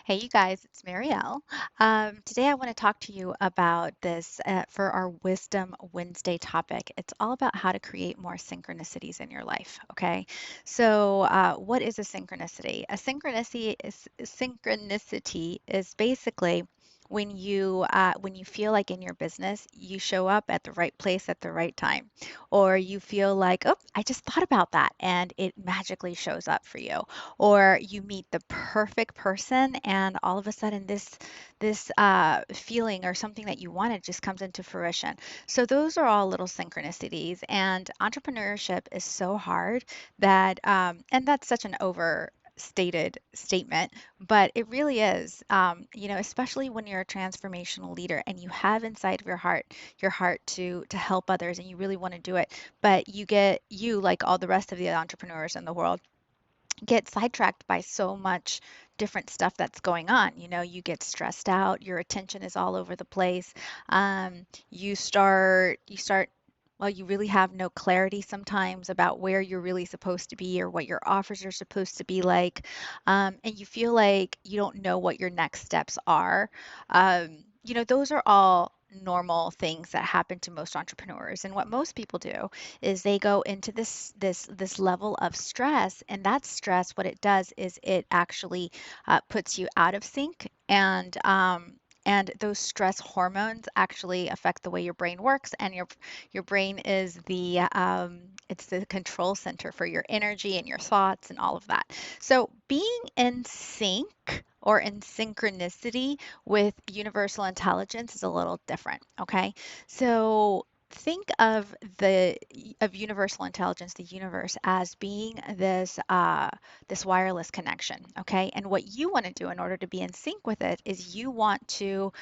Hey, you guys, it's Marielle. Today, I want to talk to you about this for our Wisdom Wednesday topic. It's all about how to create more synchronicities in your life. Okay, so what is a synchronicity? A synchronicity is basically when you feel like in your business you show up at the right place at the right time, or you feel like, oh, I just thought about that and it magically shows up for you, or you meet the perfect person and all of a sudden this feeling or something that you wanted just comes into fruition. So those are all little synchronicities, and entrepreneurship is so hard that and that's such an overstated statement, but it really is. Especially when you're a transformational leader and you have inside of your heart to help others, and you really want to do it, but you, like all the rest of the entrepreneurs in the world, get sidetracked by so much different stuff that's going on. You get stressed out, your attention is all over the place. You start, well, you really have no clarity sometimes about where you're really supposed to be or what your offers are supposed to be like. And you feel like you don't know what your next steps are. Those are all normal things that happen to most entrepreneurs. And what most people do is they go into this level of stress, and that stress, what it does is it actually puts you out of sync, and those stress hormones actually affect the way your brain works, and your brain is it's the control center for your energy and your thoughts and all of that. So being in sync or in synchronicity with universal intelligence is a little different, okay? So think of universal intelligence, the universe, as being this wireless connection, okay? And what you want to do in order to be in sync with it is you want to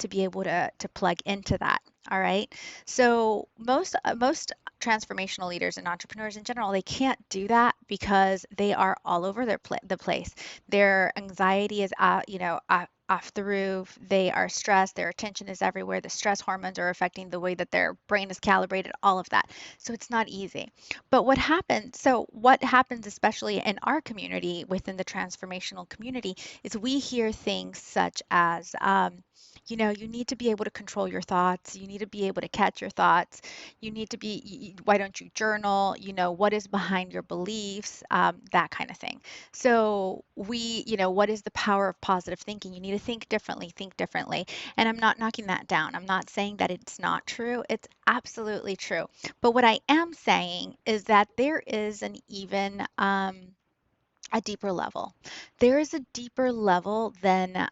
be able to plug into that. All right. So most transformational leaders and entrepreneurs in general, they can't do that because they are all over the place. Their anxiety is off the roof. They are stressed. Their attention is everywhere. The stress hormones are affecting the way that their brain is calibrated, all of that. So it's not easy. But what happens, especially in our community, within the transformational community, is we hear things such as, you need to be able to control your thoughts. You need to be able to catch your thoughts. You need to why don't you journal? What is behind your beliefs? That kind of thing. So what is the power of positive thinking? You need to think differently, think differently. And I'm not knocking that down. I'm not saying that it's not true. It's absolutely true. But what I am saying is that there is an even a deeper level. There is a deeper level than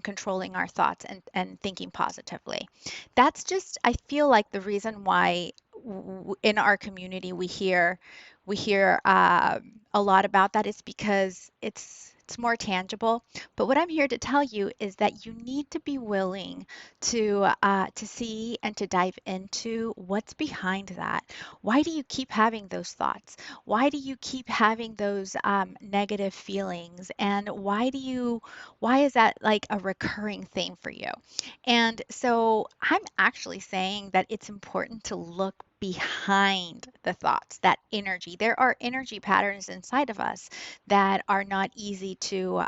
controlling our thoughts and thinking positively. That's just, I feel like, the reason why in our community we hear a lot about that is because it's more tangible. But what I'm here to tell you is that you need to be willing to see and to dive into what's behind that. Why do you keep having those thoughts? Why do you keep having those negative feelings? And why is that like a recurring thing for you? And so I'm actually saying that it's important to look behind the thoughts, that energy. There are energy patterns inside of us that are not easy to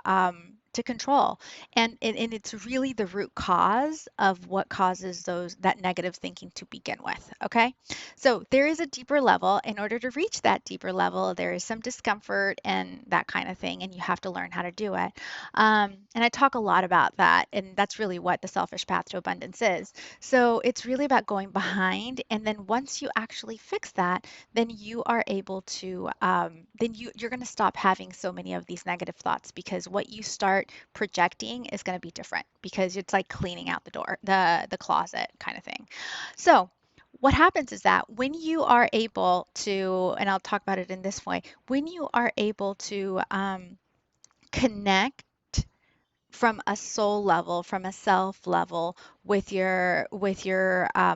control. And it's really the root cause of what causes that negative thinking to begin with. Okay. So there is a deeper level. In order to reach that deeper level, there is some discomfort and that kind of thing, and you have to learn how to do it. And I talk a lot about that, and that's really what the selfish path to abundance is. So it's really about going behind, and then once you actually fix that, then you are able to, then you're going to stop having so many of these negative thoughts, because what you start projecting is going to be different, because it's like cleaning out the door, the closet kind of thing. So what happens is that when you are able to, and I'll talk about it in this way, when you are able to connect from a soul level, from a self level, with your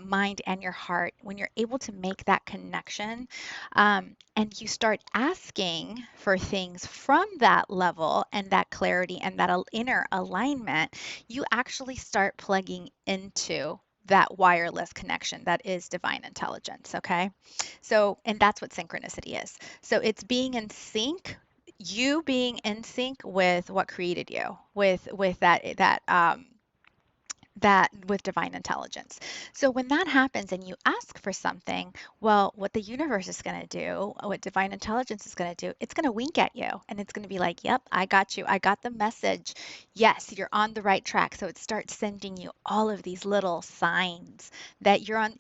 mind and your heart, when you're able to make that connection, and you start asking for things from that level and that clarity and that inner alignment, you actually start plugging into that wireless connection that is divine intelligence. Okay. So, and that's what synchronicity is. So it's being in sync you being in sync with what created you, with that with divine intelligence. So when that happens and you ask for something, well, what the universe is going to do, what divine intelligence is going to do, it's going to wink at you and it's going to be like, "Yep, I got you. I got the message. Yes, you're on the right track." So it starts sending you all of these little signs that you're on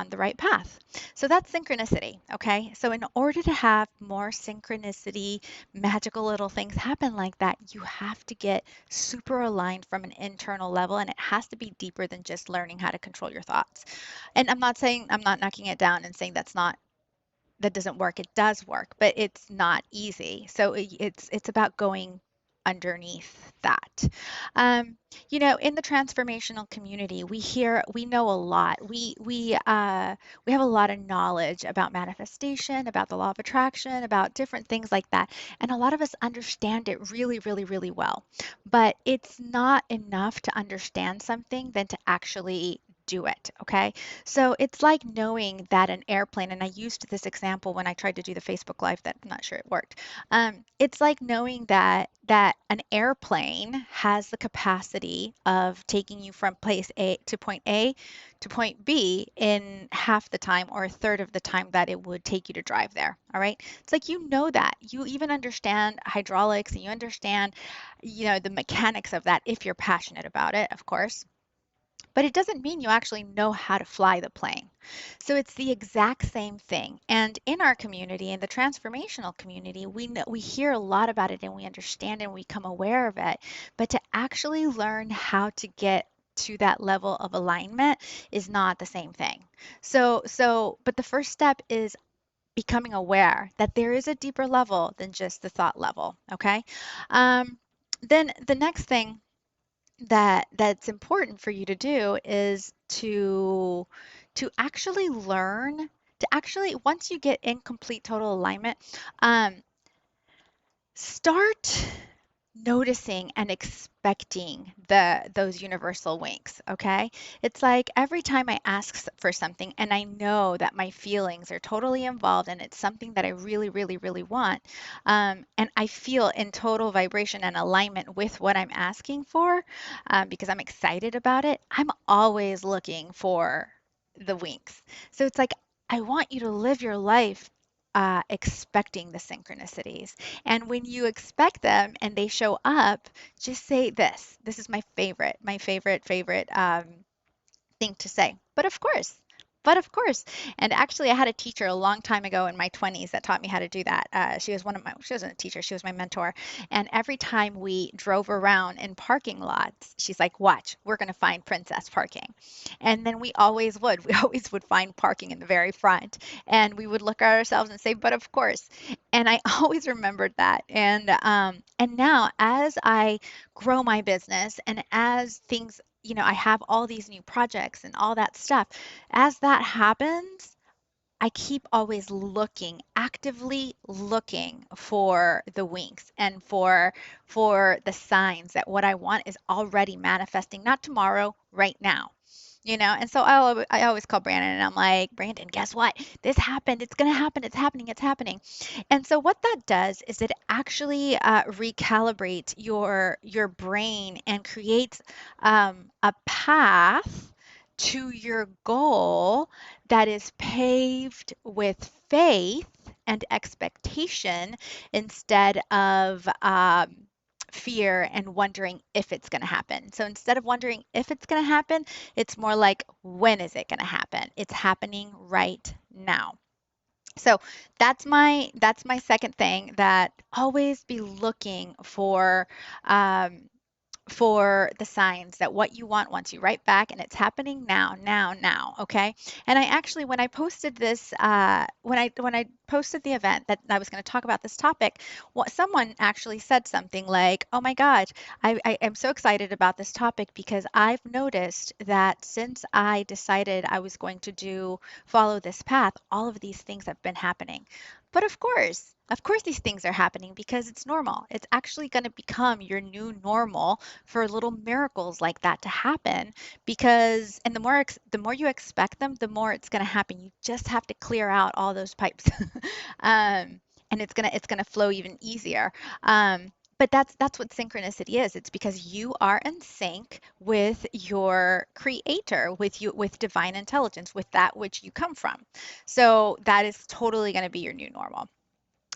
the right path. So that's synchronicity, okay? So in order to have more synchronicity, magical little things happen like that, you have to get super aligned from an internal level, and it has to be deeper than just learning how to control your thoughts. And I'm not knocking it down and saying that doesn't work. It does work, but it's not easy. So it's about going underneath that. Um, in the transformational community, we know a lot. We have a lot of knowledge about manifestation, about the law of attraction, about different things like that, and a lot of us understand it really, really, really well. But it's not enough to understand something than to actually do it. Okay. So it's like knowing that an airplane, and I used this example when I tried to do the Facebook Live that I'm not sure it worked. It's like knowing that an airplane has the capacity of taking you from place A to point B in half the time or a third of the time that it would take you to drive there. All right. It's like that. You even understand hydraulics and you understand, the mechanics of that if you're passionate about it, of course, but it doesn't mean you actually know how to fly the plane. So it's the exact same thing. And in our community, in the transformational community, we hear a lot about it and we understand and we become aware of it. But to actually learn how to get to that level of alignment is not the same thing. But the first step is becoming aware that there is a deeper level than just the thought level. Okay. Um, then the next thing that's important for you to do is to actually learn to actually once you get in complete total alignment, um, start noticing and expecting those universal winks. Okay, it's like every time I ask for something and I know that my feelings are totally involved and it's something that I really, really, really want, and I feel in total vibration and alignment with what I'm asking for, because I'm excited about it, I'm always looking for the winks. So it's like I want you to live your life expecting the synchronicities. And when you expect them and they show up, just say this. This is my favorite thing to say. But of course. But of course. And actually, I had a teacher a long time ago in my 20s that taught me how to do that. She wasn't a teacher, she was my mentor. And every time we drove around in parking lots, she's like, watch, we're going to find princess parking. And then we always would. We always would find parking in the very front. And we would look at ourselves and say, but of course. And I always remembered that. And now as I grow my business and as things, I have all these new projects and all that stuff. As that happens, I keep always looking, actively looking for the winks and for the signs that what I want is already manifesting, not tomorrow, right now. And so I always call Brandon and I'm like, Brandon, guess what? This happened. It's going to happen. It's happening. It's happening. And so what that does is it actually recalibrates your brain and creates a path to your goal that is paved with faith and expectation instead of fear and wondering if it's going to happen. So instead of wondering if it's going to happen, it's more like when is it going to happen? It's happening right now. So that's my second thing, that always be looking um, for the signs that what you want wants you right back, and it's happening now, now, now. Okay. And I actually, when I posted this, when I posted the event that I was going to talk about this topic, someone actually said something like, oh my god, I am so excited about this topic because I've noticed that since I decided I was going to follow this path, all of these things have been happening. But of course, these things are happening because it's normal. It's actually going to become your new normal for little miracles like that to happen, because and the more you expect them, the more it's going to happen. You just have to clear out all those pipes. um, and it's gonna flow even easier. But that's what synchronicity is. It's because you are in sync with your creator, with divine intelligence, with that which you come from. So that is totally going to be your new normal.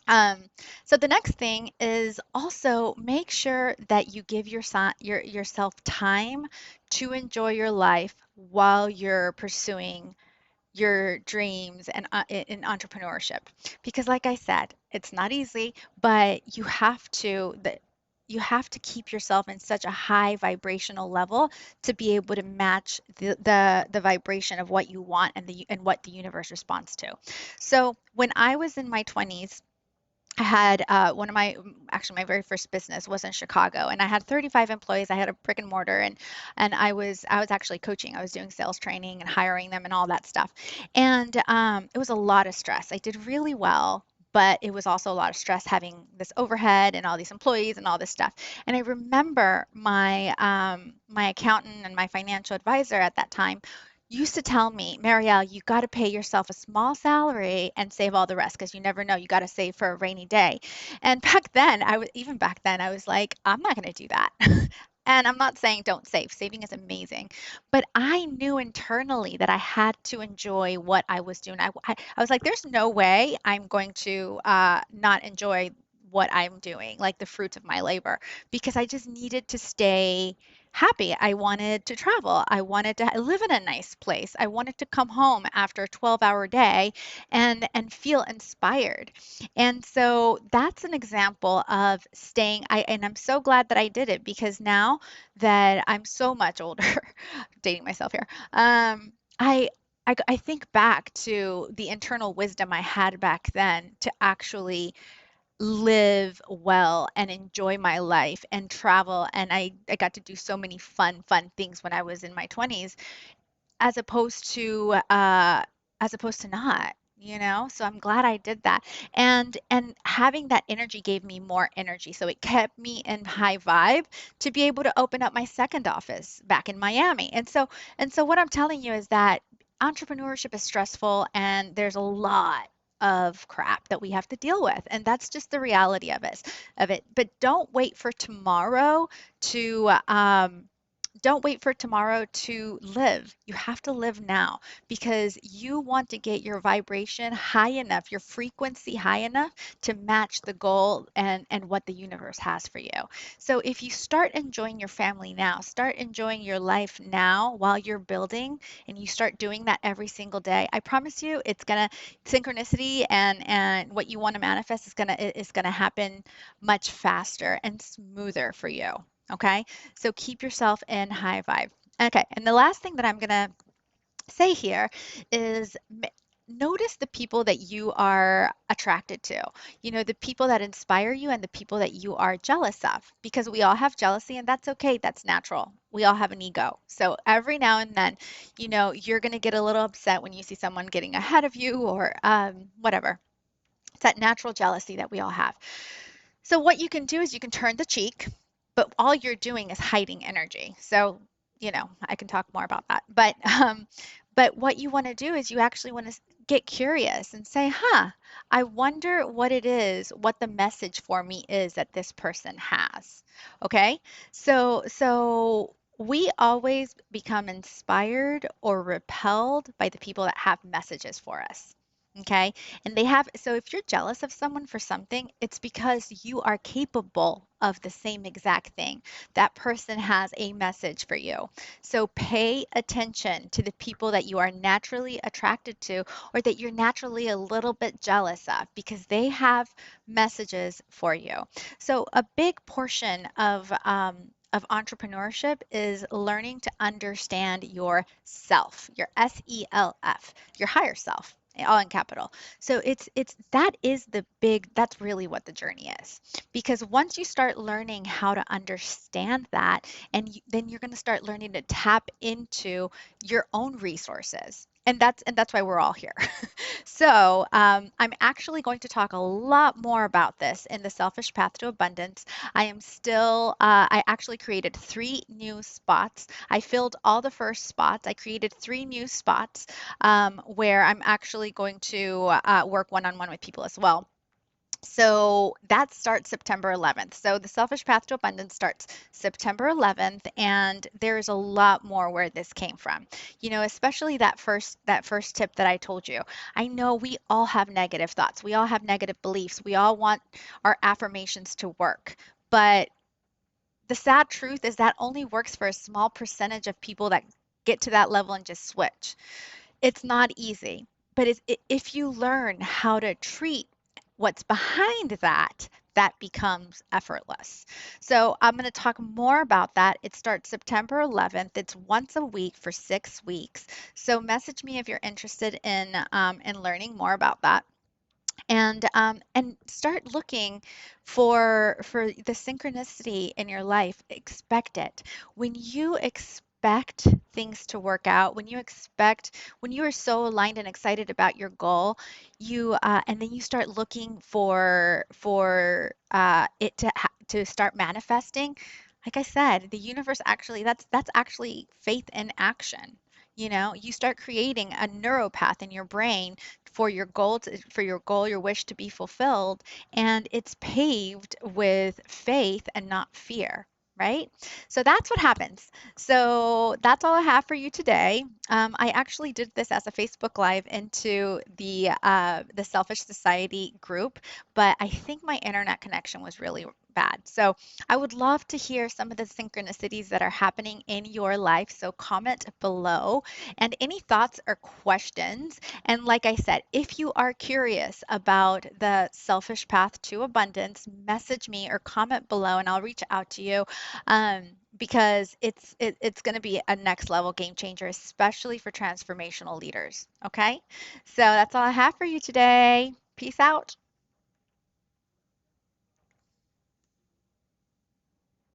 Um, so the next thing is also make sure that you give yourself time to enjoy your life while you're pursuing your dreams and in entrepreneurship. Because like I said, it's not easy, but you have to keep yourself in such a high vibrational level to be able to match the vibration of what you want and what the universe responds to. So when I was in my 20s, I had one of actually my very first business was in Chicago, and I had 35 employees. I had a brick and mortar, and I was actually coaching. I was doing sales training and hiring them and all that stuff. And it was a lot of stress. I did really well, but it was also a lot of stress having this overhead and all these employees and all this stuff. And I remember my accountant and my financial advisor at that time used to tell me, Marielle, you got to pay yourself a small salary and save all the rest because you never know. You got to save for a rainy day. And back then, even back then, I was like, I'm not going to do that. And I'm not saying don't save. Saving is amazing. But I knew internally that I had to enjoy what I was doing. I was like, there's no way I'm going to not enjoy what I'm doing, like the fruits of my labor, because I just needed to stay happy. I wanted to travel. I wanted to live in a nice place. I wanted to come home after a 12-hour day and feel inspired. And so that's an example of staying and I'm so glad that I did it because now that I'm so much older, dating myself here, I I think back to the internal wisdom I had back then to actually live well and enjoy my life and travel. And I got to do so many fun things when I was in my 20s as opposed to not, so I'm glad I did that. And having that energy gave me more energy, so it kept me in high vibe to be able to open up my second office back in Miami. And so what I'm telling you is that entrepreneurship is stressful and there's a lot of crap that we have to deal with, and that's just the reality of it. But don't wait for tomorrow to live. You have to live now because you want to get your vibration high enough, your frequency high enough to match the goal and what the universe has for you. So if you start enjoying your family now, start enjoying your life now while you're building, and you start doing that every single day, I promise you it's gonna synchronicity and what you want to manifest is gonna happen much faster and smoother for you. Okay, so keep yourself in high vibe. Okay, and the last thing that I'm going to say here is notice the people that you are attracted to. The people that inspire you and the people that you are jealous of, because we all have jealousy and that's okay. That's natural. We all have an ego. So every now and then, you're going to get a little upset when you see someone getting ahead of you or whatever. It's that natural jealousy that we all have. So what you can do is you can turn the cheek, but all you're doing is hiding energy. So, I can talk more about that. But what you want to do is you actually want to get curious and say, huh, I wonder what it is, what the message for me is that this person has. Okay? So we always become inspired or repelled by the people that have messages for us. Okay. So if you're jealous of someone for something, it's because you are capable of the same exact thing. That person has a message for you. So pay attention to the people that you are naturally attracted to or that you're naturally a little bit jealous of because they have messages for you. So a big portion of entrepreneurship is learning to understand yourself, your SELF, your higher self, all in capital. So that's really what the journey is. Because once you start learning how to understand that, then you're going to start learning to tap into your own resources. And that's why we're all here. So I'm actually going to talk a lot more about this in the Selfish Path to Abundance. I actually created 3 new spots. I filled all the first spots. I created 3 new spots where I'm actually going to work one-on-one with people as well. So that starts September 11th. So the Selfish Path to Abundance starts September 11th, and there's a lot more where this came from. Especially that first tip that I told you. I know we all have negative thoughts. We all have negative beliefs. We all want our affirmations to work. But the sad truth is that only works for a small percentage of people that get to that level and just switch. It's not easy, but if you learn how to treat what's behind that, that becomes effortless. So I'm going to talk more about that. It starts September 11th. It's once a week for 6 weeks. So message me if you're interested in learning more about that, and start looking for the synchronicity in your life. Expect it. When you expect things to work out, when you are so aligned and excited about your goal, you and then you start looking for it to start manifesting. Like I said, the universe actually, that's actually faith in action. You start creating a neuropath in your brain for your goal, your wish to be fulfilled, and it's paved with faith and not fear. Right? So that's what happens. So that's all I have for you today. I actually did this as a Facebook Live into the Selfish Society group, but I think my internet connection was really bad. So I would love to hear some of the synchronicities that are happening in your life. So comment below and any thoughts or questions. And like I said, if you are curious about the selfish path to abundance, message me or comment below and I'll reach out to you, um, because it's going to be a next level game changer, especially for transformational leaders. Okay, so that's all I have for you today. Peace out.